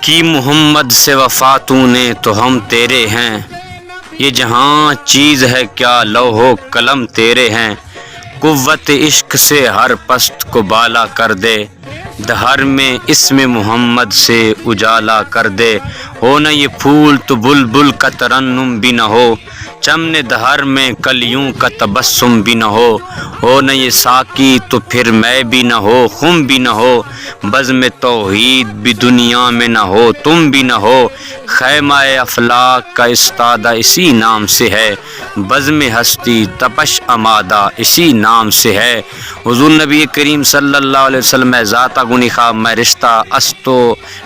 کی محمد سے وفا تو نے تو ہم تیرے ہیں، یہ جہاں چیز ہے کیا لوح و قلم تیرے ہیں۔ قوت عشق سے ہر پست کو بالا کر دے، دہر میں اسم محمد سے اجالا کر دے۔ ہو نہ یہ پھول تو بلبل کا ترنم بھی نہ ہو، چمن دہر میں کلیوں کا تبسم بھی نہ ہو نہ یہ ساقی تو پھر میں بھی نہ ہو، خم بھی نہ ہو، بزم توحید بھی دنیا میں نہ ہو، تم بھی نہ ہو۔ خیمہ افلاک کا استادہ اسی نام سے ہے، بزم ہستی تپش امادہ اسی نام سے ہے۔ حضور نبی کریم صلی اللہ علیہ وسلم میں ذاتہ گنی خواب میں رشتہ استو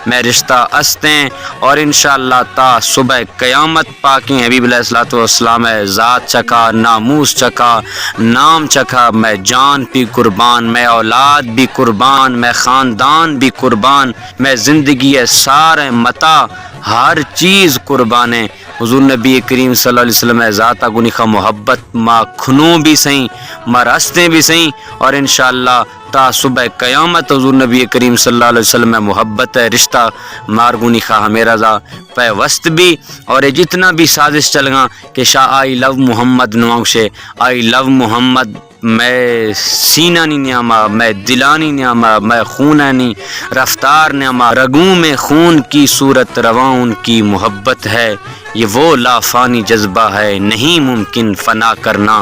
میں رشتہ استیں، اور انشاءاللہ تا صبح قیامت پاکی حبیب علیہ الصلوۃ والسلام ہے ذات چکھا، ناموس چکھا، نام چکھا، میں جان بھی قربان، میں اولاد بھی قربان، میں خاندان بھی قربان، میں زندگی سارے متا ہر چیز قربان ہے۔ حضور نبی کریم صلی اللہ علیہ وسلم ذاتہ گنی خواہ محبت ما کھنوں بھی سہیں، ما رستیں بھی سہیں، اور انشاءاللہ تا صبح قیامت حضور نبی کریم صلی اللہ علیہ وسلم میں محبت ہے رشتہ مارگونی خواہ میرا ذا پہ وسط بھی، اور یہ جتنا بھی سازش چل گا کہ شاہ آئی لو محمد نوانگشے آئی لو محمد، میں سینہ نی نیاما، میں دلانی نیاما، میں خونانی رفتار نیاما، رگوں میں خون کی صورت رواں ان کی محبت ہے، یہ وہ لافانی جذبہ ہے نہیں ممکن فنا کرنا۔